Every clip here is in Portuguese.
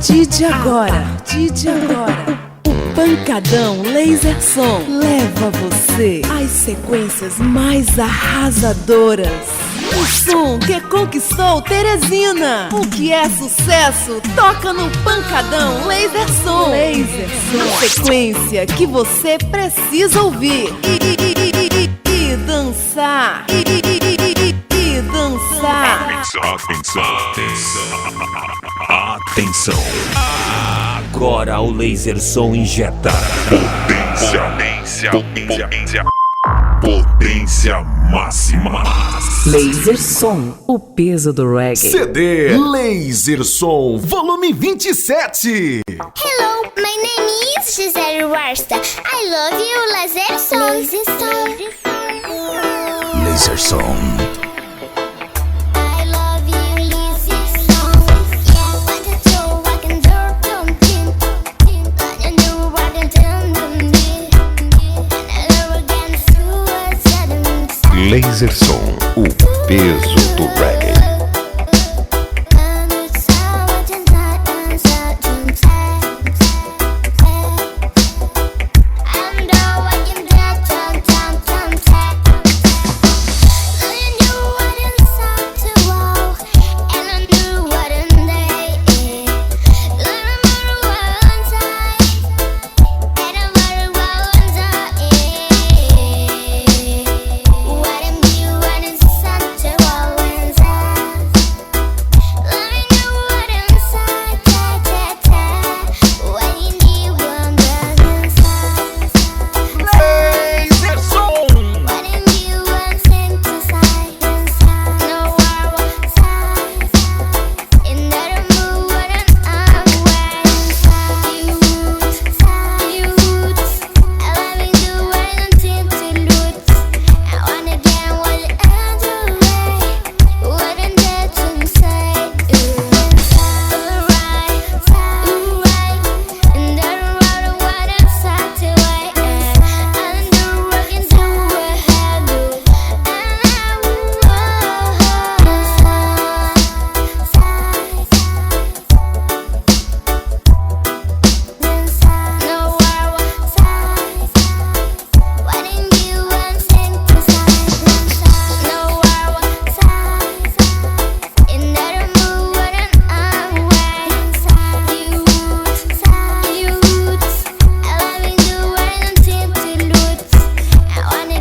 partir de agora, o Pancadão Laser Som leva você às sequências mais arrasadoras. O som que conquistou Teresina. O que é sucesso toca no Pancadão Laser Som. A sequência que você precisa ouvir e dançar. E dançar. Atenção. Agora o laser som injeta potência máxima. Laser Som, o peso do reggae. CD Laser Som, volume 27. Hello, my name is Gisele Warsta. I love you, Laser Som. Laser som. Laser som, o peso do reggae.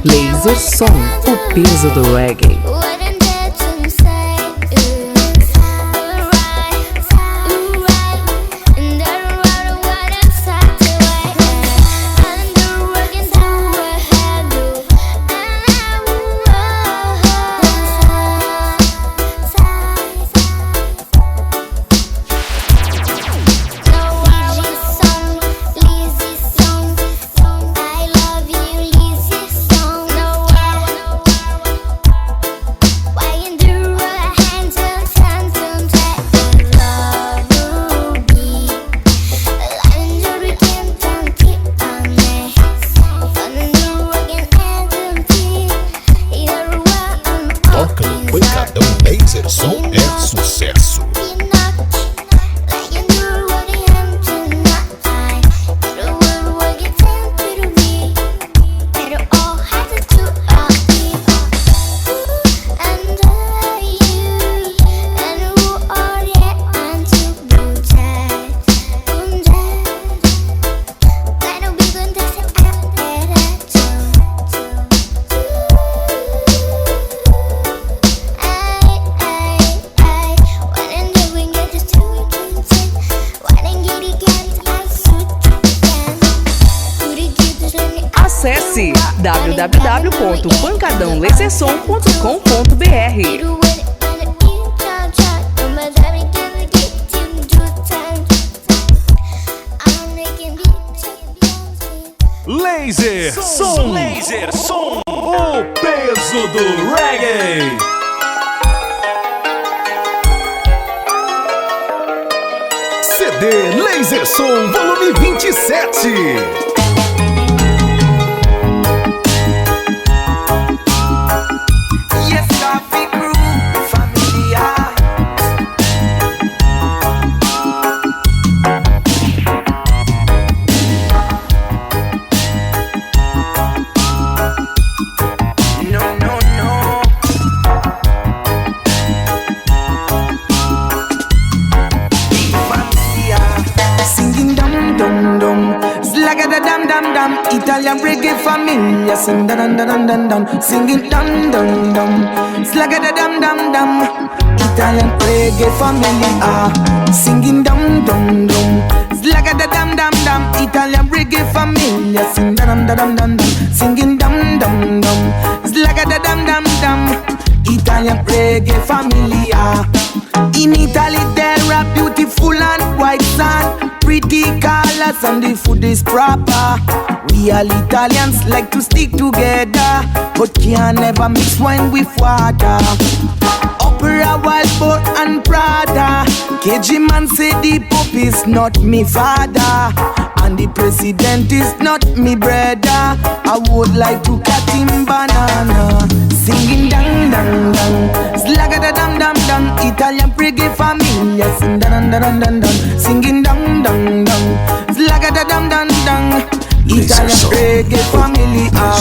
Laser Som, o peso do reggae. Laser som é sucesso. Acesse www.pancadãolasersom.com.br. Laser Som, o peso do reggae. CD Laser Som, volume 27. Italian reggae familia, sing da dum da dum dum dum, singing dum dum dum, slagga da dum dum dum. Italian reggae familia, singing dum dum dum, slagga da dum dum dum. Italian reggae familia, sing da dum da dum dum dum, singing dum dum dum, slagga da dum dum dum. Italian reggae familia. In Italy there are beautiful and white sand, pretty colors and the food is proper. We all Italians like to stick together, but can never mix wine with water. Opera, Wild Boar and Prada, KG man say the Pope is not me father, and the president is not me brother. I would like to cut him banana, singing dang dang dang, slagga da dum dum dum. Italian reggae familia, sing dang dang dang dang, singing dang dang dang, slagga da dum dum dum. Italian reggae familia,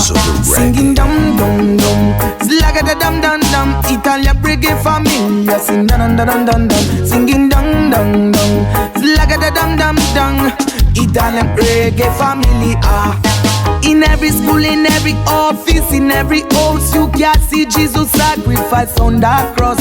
singing dum dum dum, slagga da dum dum dum. Italian reggae familia, sing dang dang dang dang, singing dang dang dang, slagga da dum dum dum. Italian reggae familia. In every school, in every office, in every house, you can see Jesus sacrifice on that cross.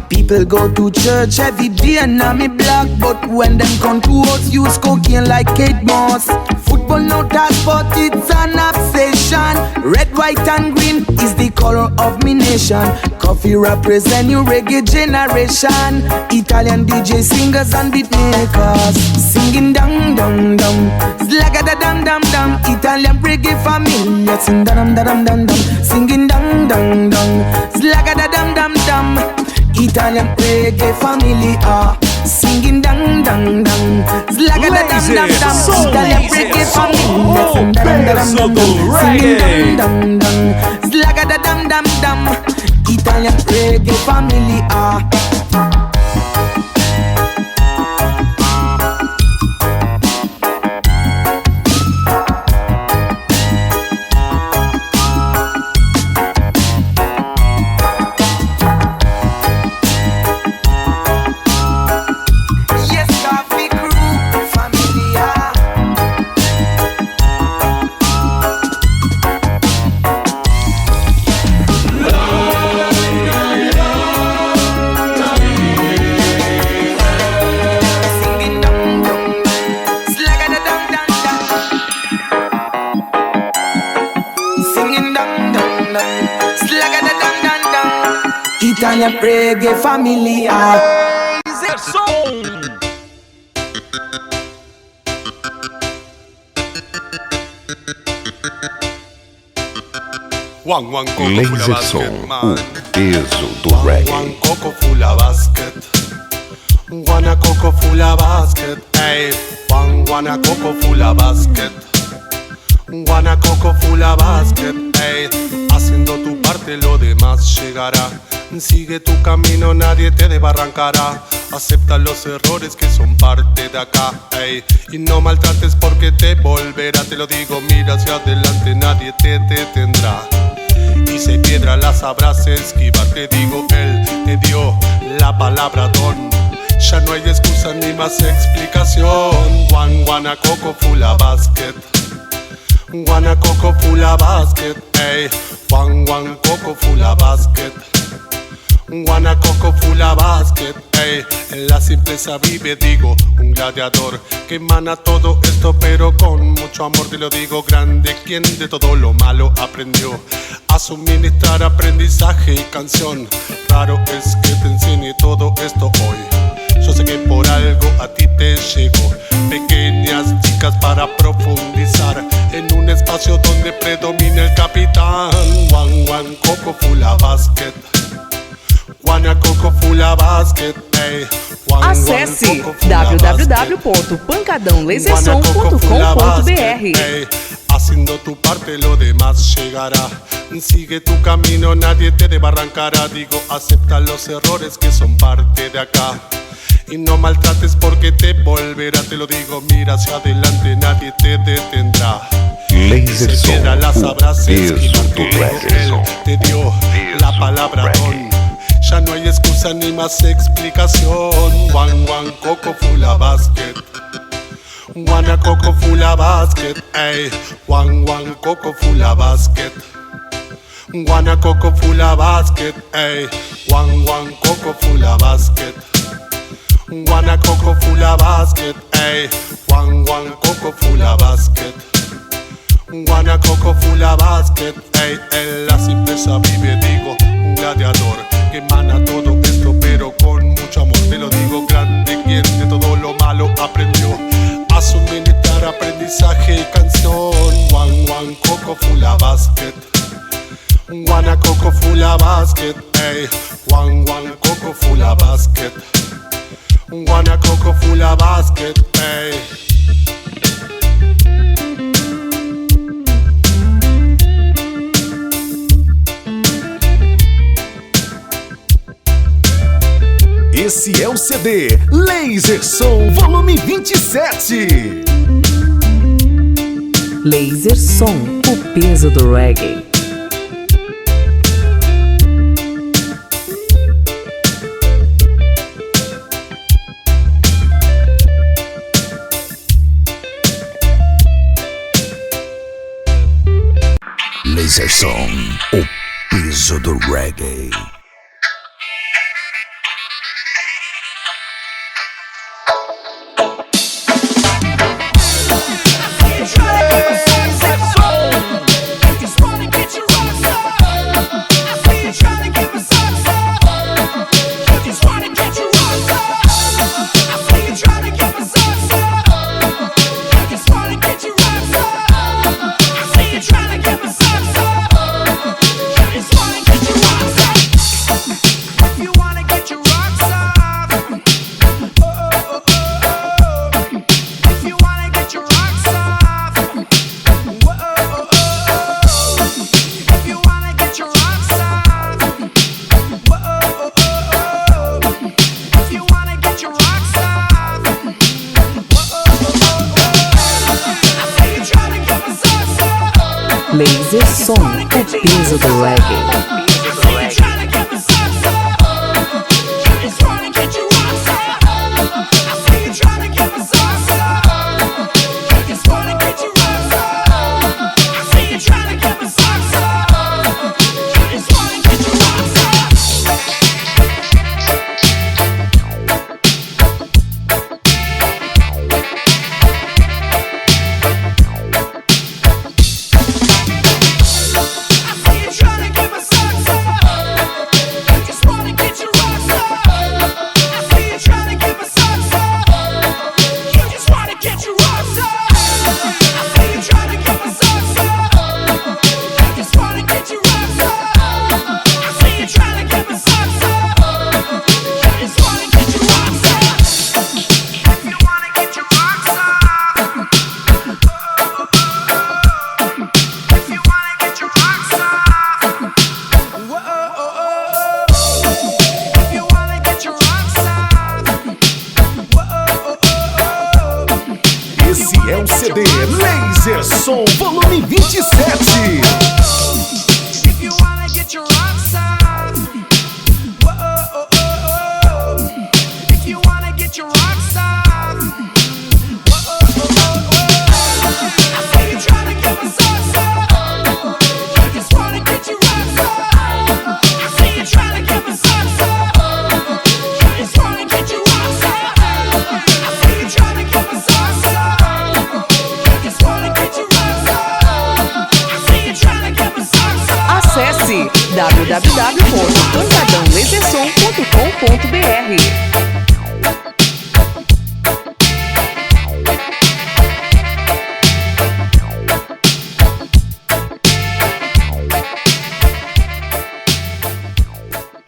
People go to church every day and on me block, but when them come to us, use cocaine like Kate Moss. Football not a sport, it's an obsession. Red, white and green is the color of me nation. Coffee represent your reggae generation. Italian DJ singers and beat makers, singing dum dum dum, slagga da dum dum dum. Italian reggae familia, sing dum dum dum dum, singing dum dum dum, slagga da dum dum dum. Italian reggae familia, singing dang dang dang, slagga da dum dum dum. Italian reggae familia, sing dang dang dang dang, singing dang dang dang, slagga da dum dum dum. Italian reggae familia. Italian reggae familia. Laser Som, o peso do reggae. One coco full of basket. Wanna coco full of basket. Hey, wanna coco full of basket. Wanna coco full of basket. Hey, haciendo tu parte lo demás llegará. Sigue tu camino, nadie te desbarrancará. Acepta los errores que son parte de acá, ey. Y no maltrates porque te volverá. Te lo digo, mira hacia adelante, nadie te detendrá. Y si hay piedra la sabrás esquivar. Te digo, él te dio la palabra don. Ya no hay excusa ni más explicación. Wanna coco full of basket. Wanna coco full of basket, ey. One coco full of basket. Wanna coco full of basket, ey. En la simpleza vive, digo, un gladiador que emana todo esto pero con mucho amor. Te lo digo, grande quien de todo lo malo aprendió a suministrar aprendizaje y canción. Raro es que te enseñe todo esto hoy. Yo sé que por algo a ti te llegó. Pequeñas chicas para profundizar en un espacio donde predomina el capitán. One coco full of basket. Wanna coco full of basket, ey. Acesse www.pancadãolasersom.com.br. Haciendo tu parte lo demás llegará. Sigue tu camino, nadie te desbarrancará. Digo, acepta los errores que son parte de acá. Y no maltrates porque te volverá. Te lo digo, mira hacia adelante, nadie te detendrá. Laser Som, la sabrás o peso esquivar. do Él reggae. te dio la palabra don. Ya no hay excusa ni más explicación. One coco full of basket. Wanna coco full of basket, ay. One coco full of basket. Wanna coco full of basket, ay. One coco full of basket. Wanna coco full of basket, ay. One coco full of basket. Wanna coco full of basket, ay. En la simpleza vive, digo, un gladiador que emana todo esto, pero con mucho amor. Te lo digo grande, quien de todo lo malo aprendió a suministrar aprendizaje y canción. One coco full of basket. Wanna coco full of basket, ay. One coco full of basket. Wanna coco full of basket, ay. Esse é o CD Laser Som Volume 27. Laser Som, o peso do reggae. Laser Som, o peso do reggae. Laser Som, o peso do reggae. Esse é o CD Laser Som Volume 27. If you wanna get your rocks off, whoa, if you wanna get your rocks off, whoa, I see you trying to get my socks off. I just wanna get your rocks off. I see you trying to get my socks off. I just wanna get your rocks off. I see you trying to get my socks off. I just wanna get your rocks off. I see you trying to get my socks off. Acesse www.pancadãolasersom.com.br.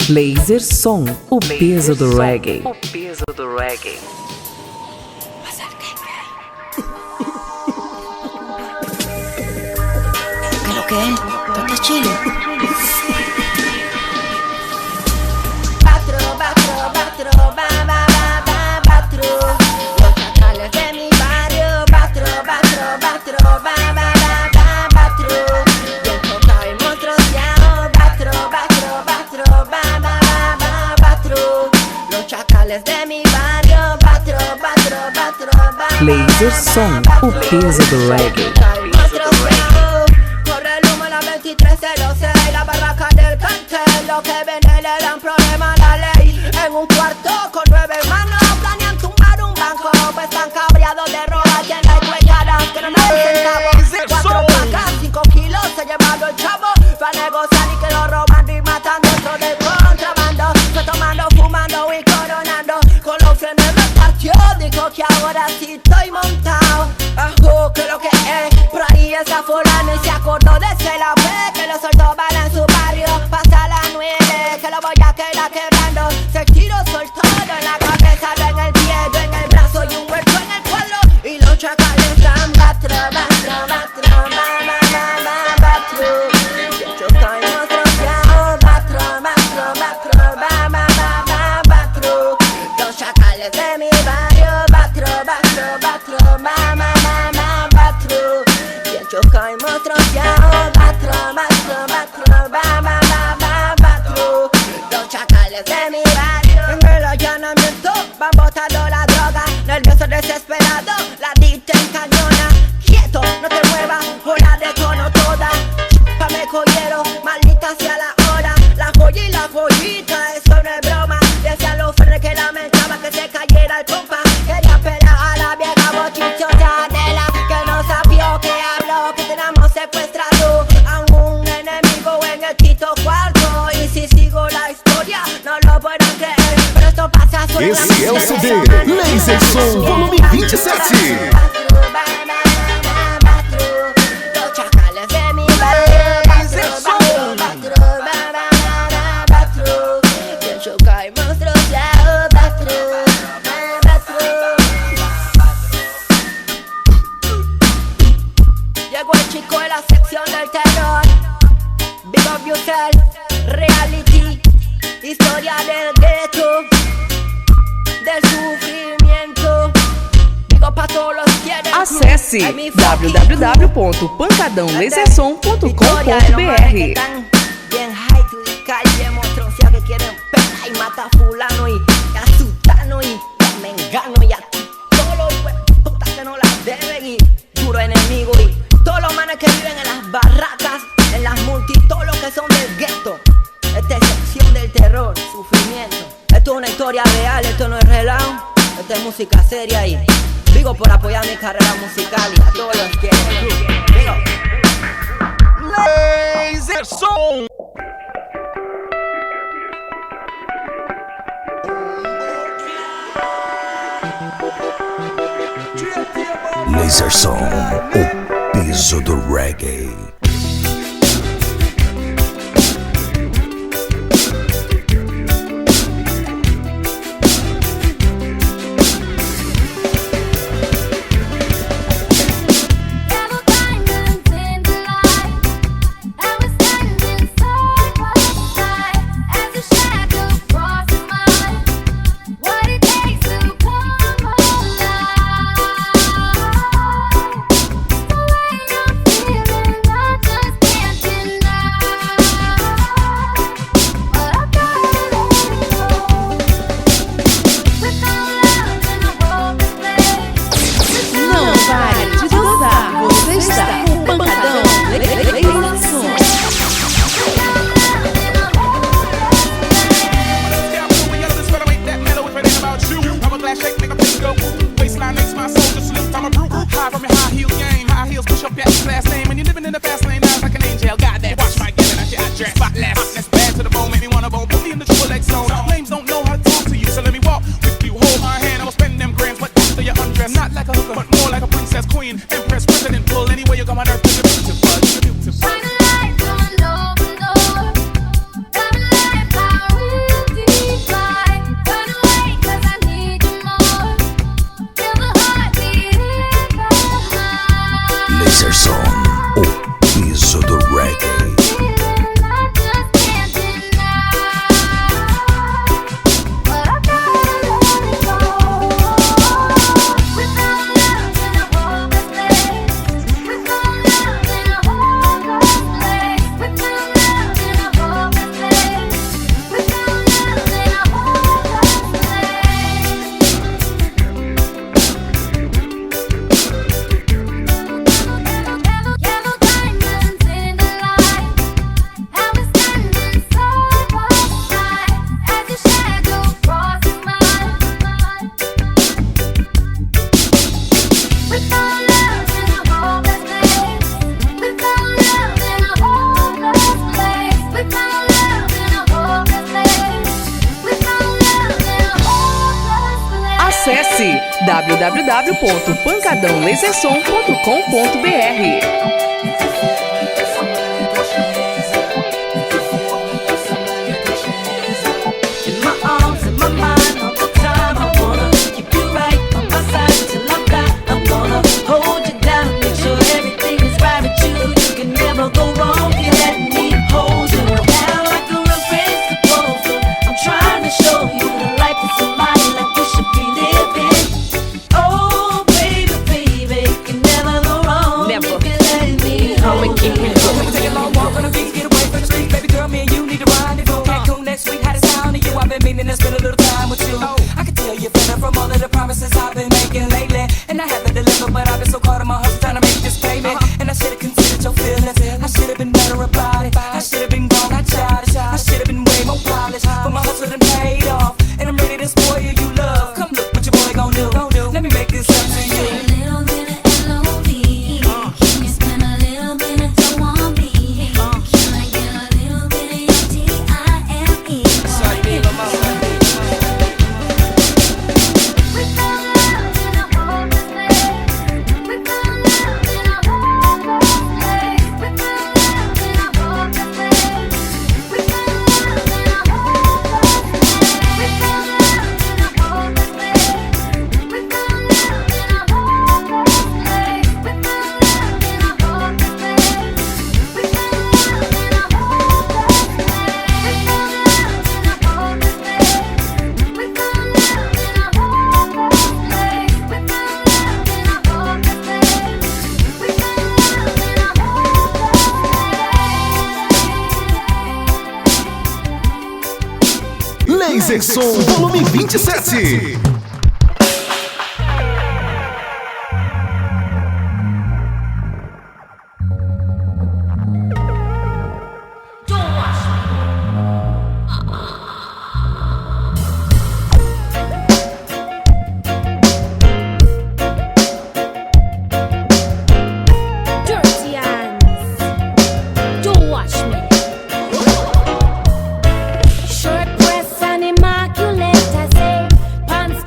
Laser Som, o peso do reggae. O peso do reggae. ¿Qué lo que es? ¿Tú estás chile? Batro, batro, batro, ba, ba, ba, ba, batro. Los chacales de mi barrio. Batro, batro, batro, ba, ba, ba, ba, batro. Bien tocado y monstruoseado. Batro, batro, batro, ba, ba, ba, ba, batro. Los chacales de de mi barrio, patro, patro, patro, patro. Laser Som, o peso do reggae. Corre el humo en la 2306, la barraca del cartel. Lo que viene le dan problema a la ley. En un cuarto con 9 hermanos planean tumbar un banco, pues están cabreados de robar quien la cuellara, que no dan centavos. 4 placas, 5 kilos, se llevado el chavo. Va a negociar y quedó robando y matando todo el contrabando. Fue tomando, fumando y coronando. Con los frenos me partió, dijo que ahora sí estoy montado. Ajú, que lo que es, por ahí esa fulana y se acordó de ese la fe que lo soltó bala en su barrio. Pasa la 9, que lo voy a quedar quebrando. Se tiro soltado en la cabeza, lo en el pie, lo en el brazo y un hueco en el cuadro. Y los chacales están batro, batro, batro, batro. Yo estoy mostrando batro, batro, batro, batro. Los chacales de mi barrio, batro, batro, batro, batro. Yo estoy mostrando batro, batro, batro, batro. Los chacales de mi barrio. En el allanamiento van botando la droga. Nervioso, desesperado, la dicta en cañona. Quieto, no te muevas, o la detono toda. Chúpame collero, maldita sea la hora. La joya y la joyita, eso no es broma. Decían los frenes que lamentaba que se cayera el compa. Quería pelar a la vieja bochichota de la que no sabía que habló, que tenemos secuestrado a un enemigo en el quinto cuarto. Y si sigo la historia, no lo pueden creer, pero esto pasa solo en la Esse é o CD Laser Som volume 27. Los chacales de mi barrio, batro, batro, batro. Bien choca y monstruoso, batro, batro. Llegó el chico de la sección del terror. Big up yourself, reality, historia del gueto, del sufrimiento. Digo pa' todos los que quieren. Acesse www.pancadãolasersom.com.br. Bien high to the calle, monstruosidad que quieren pegar y mata a fulano y a sultano y a mengano y a todos los putas que no las deben y duro enemigo y todos los manes que viven en las barracas, en las multi, todos los que son del gueto. Esta es sección del terror, sufrimiento. Esto es una historia real, esto no es relajo. Esta es música seria y digo por apoyar mi carrera musical y a todos los que digo. Laser Som. Laser Som, o peso do reggae. Acesse www.pancadãolasersom.com.br. And spend a little time with you. I can tell you're feeling from all of the promises I've been making lately. And I haven't delivered, but I've been so caught in my hustle trying to make this payment. And I should've considered your feelings. I should've been better about it. I should've been gone, I childish. I should've been way more polished. But my hustle done paid off, and I'm ready to spoil you love. Come look what your boy gon' do. Let me make this up to you. Laser Som volume 27. Short press and immaculate, I say. Pants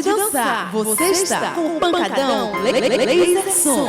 de dançar. Você está com o Pancadão Laser Som.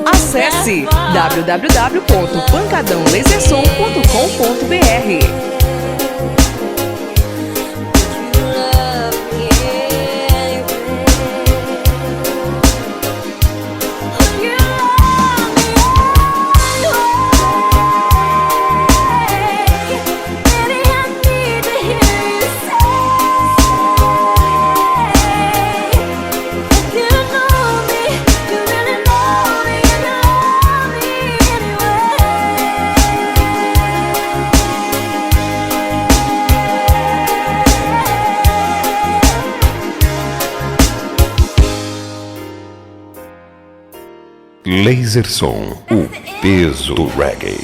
Acesse www.pancadãolasersom.com.br. Laser Som, o peso do reggae.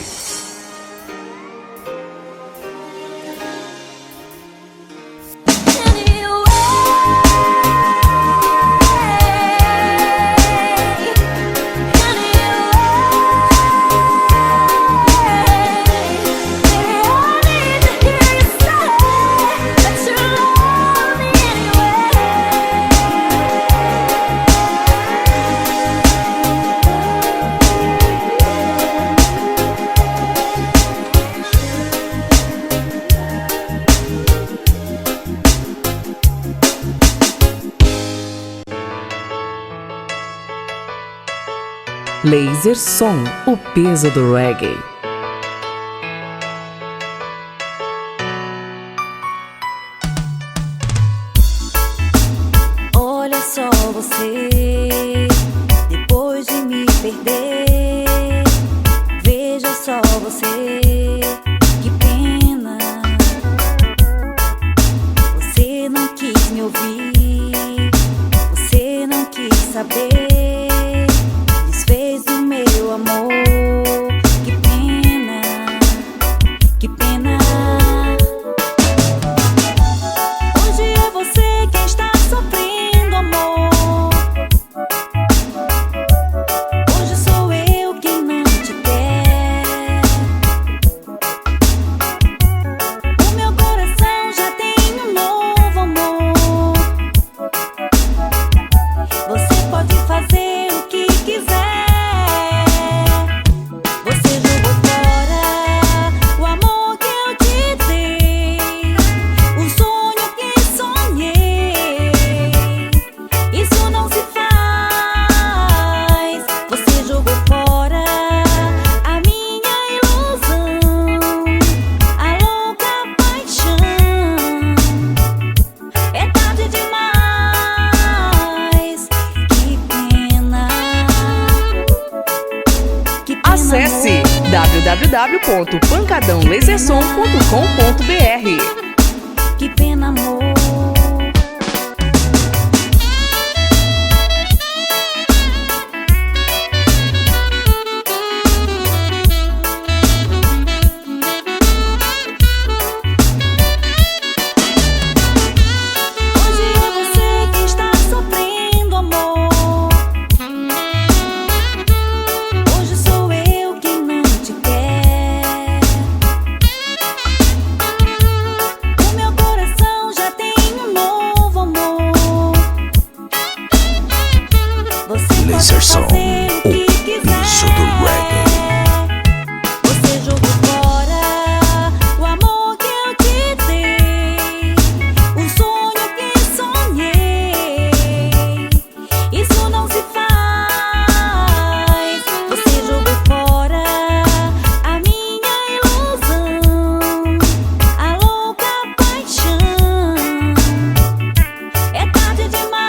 Laser Som, o peso do reggae. Olha só você, depois de me perder. Veja só você, que pena. Você não quis me ouvir, você não quis saber. Desfez o meu amor, que pena, que pena. Hoje é você quem está sofrendo, amor. www.pancadãolasersom.com.br. Que pena, amor. Lasersom, o peso do reggae. Você jogou fora o amor que eu te dei, o sonho que sonhei. Isso não se faz. Você jogou fora a minha ilusão, a louca paixão. É tarde demais.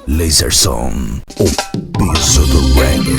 Lasersom, o peso do reggae.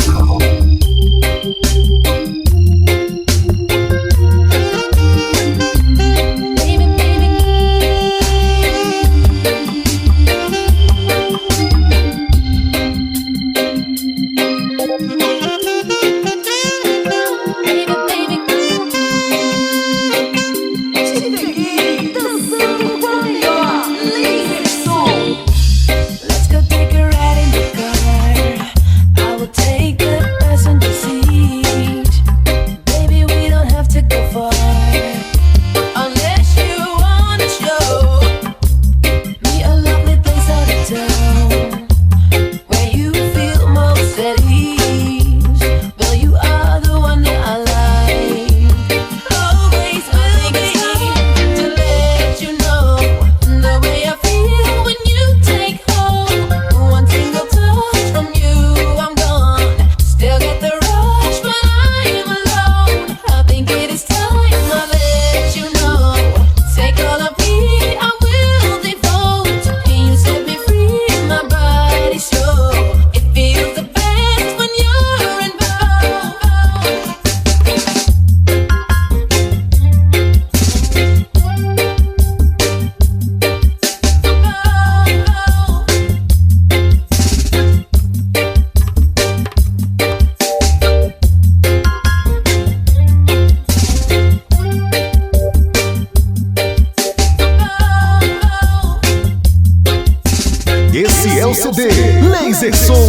Esse é o CD Lasersom,